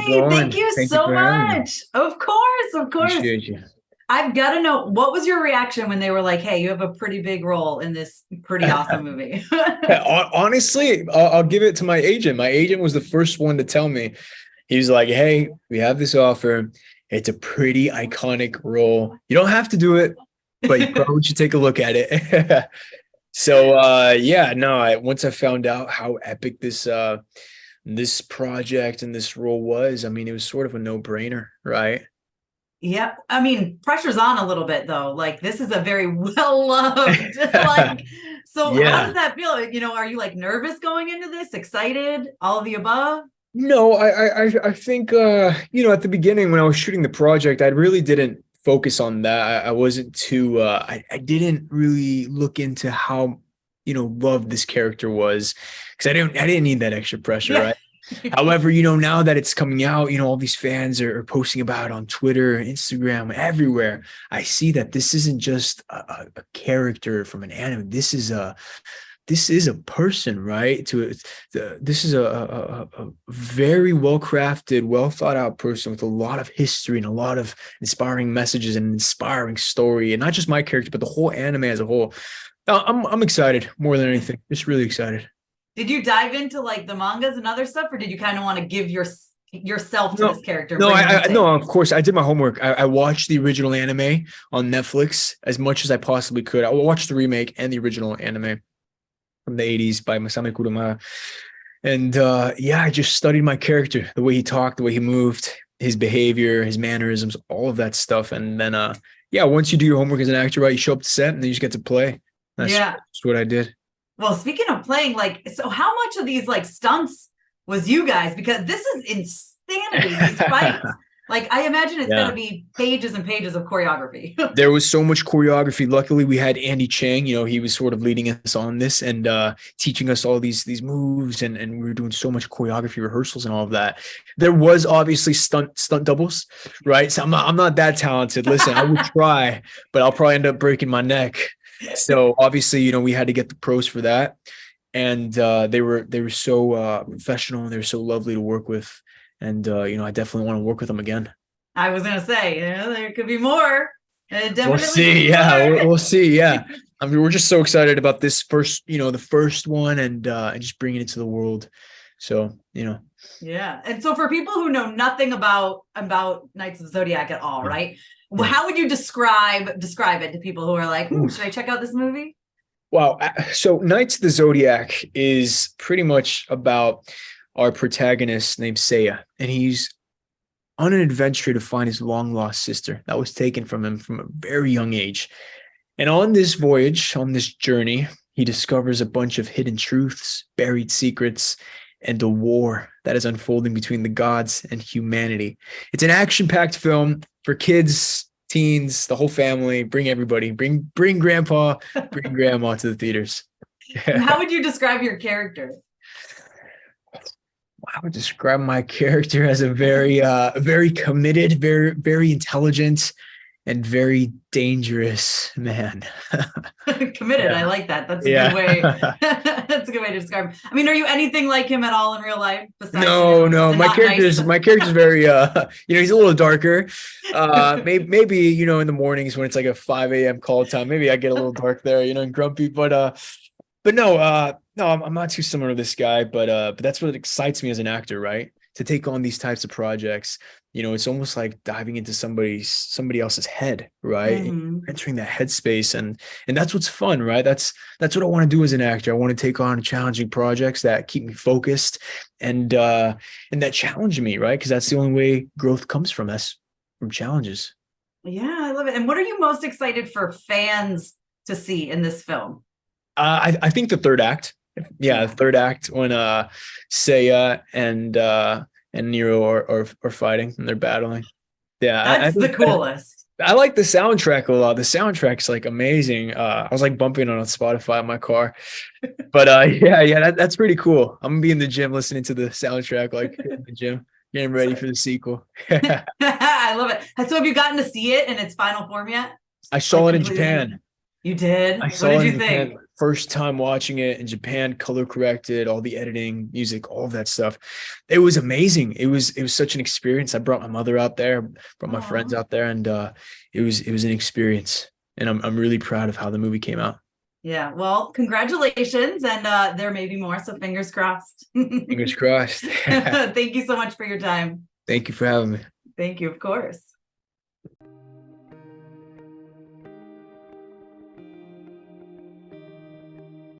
Thank you Thank you so for having me. much. Of course, of course. Appreciate you. I've got to know, what was your reaction when they were like, hey, you have a pretty big role in this pretty awesome movie? Honestly, I'll give it to my agent. My agent was the first one to tell me. He was like, "Hey, we have this offer. It's a pretty iconic role. You don't have to do it, but you probably should take a look at it." So, yeah, no. Once I found out how epic this project and this role was, I mean, it was sort of a no-brainer, right? Yeah, I mean, pressure's on a little bit though. Like this is a very well-loved, like, so how Yeah. does that feel? Are you like nervous going into this, excited, all of the above? No, I think at the beginning when I was shooting the project, I really didn't focus on that. I wasn't too I didn't really look into how loved this character was because I didn't need that extra pressure, Yeah. right? However, now that it's coming out, all these fans are posting about it on Twitter, Instagram, everywhere. I see that this isn't just a character from an anime. This is a person, right? This is a very well crafted, well thought out person with a lot of history and a lot of inspiring messages and inspiring story, and not just my character, but the whole anime as a whole. I'm excited more than anything. Just really excited. Did you dive into like the mangas and other stuff, or did you kind of want to give yourself to this No, character and no, bring your own no. take? Of course, I did my homework. I watched the original anime on Netflix as much as I possibly could. I watched the remake and the original anime from the 80s by Masami Kurumada. And yeah, I just studied my character, the way he talked, the way he moved, his behavior, his mannerisms, all of that stuff. And then yeah, once you do your homework as an actor, right, you show up to set and then you just get to play. Yeah. That's what I did. Well, speaking of playing, like, so how much of these like stunts was you guys? Because this is insanity, these fights. Like, I imagine it's Yeah. gonna be pages and pages of choreography. There was so much choreography. Luckily, we had Andy Chang. He was sort of leading us on this and teaching us all these moves, and we were doing so much choreography rehearsals and all of that. There was obviously stunt doubles, right? So I'm not that talented. Listen, I would try, but I'll probably end up breaking my neck. So obviously, we had to get the pros for that, and they were so professional and they were so lovely to work with, and I definitely want to work with them again. I was gonna say, there could be more. We'll see. Yeah, we'll see. Yeah, I mean, we're just so excited about this first, the first one, and just bringing it to the world. So, Yeah. And so for people who know nothing about Knights of Zodiac at all, right? Yeah. How would you describe it to people who are like, should I check out this movie? Wow. So Knights of the Zodiac is pretty much about our protagonist named Seiya, and he's on an adventure to find his long lost sister that was taken from him from a very young age. And on this voyage, on this journey, he discovers a bunch of hidden truths, buried secrets, and a war that is unfolding between the gods and humanity. It's an action-packed film for kids, teens, the whole family. Bring everybody. Bring grandpa, bring grandma to the theaters. How would you describe your character? I would describe my character as a very committed, very, very intelligent, and very dangerous man. Committed. Yeah. I like that. That's a good way. That's a good way to describe him. I mean, are you anything like him at all in real life? Besides, no. My character's very, he's a little darker. Maybe in the mornings when it's like a 5 a.m. call time, maybe I get a little dark there, and grumpy. But no, I'm not too similar to this guy. But that's what excites me as an actor, right? To take on these types of projects. It's almost like diving into somebody else's head, right? Mm-hmm. Entering that headspace, and that's what's fun, right? That's what I want to do as an actor. I want to take on challenging projects that keep me focused and that challenge me, right? Because that's the only way growth comes from challenges. Yeah, I love it. And what are you most excited for fans to see in this film? I think the third act. Yeah, the third act when Seiya and Nero are fighting and they're battling. Yeah, that's the coolest. I like the soundtrack a lot. The soundtrack's like amazing. I was like bumping on Spotify in my car, but yeah, that's pretty cool. I'm gonna be in the gym listening to the soundtrack, like in the gym, getting ready for the sequel. I love it. So have you gotten to see it in its final form yet? I saw it in Japan. You did? I saw what did it you in think? Japan. first time watching it in Japan, color corrected, all the editing, music, all of that stuff. It was amazing. It was such an experience. I brought my mother out there, brought my friends Aw. out there, and it was an experience. And I'm really proud of how the movie came out. Yeah, well, congratulations, and there may be more, so fingers crossed. Fingers crossed. Thank you so much for your time. Thank you for having me. Thank you, of course.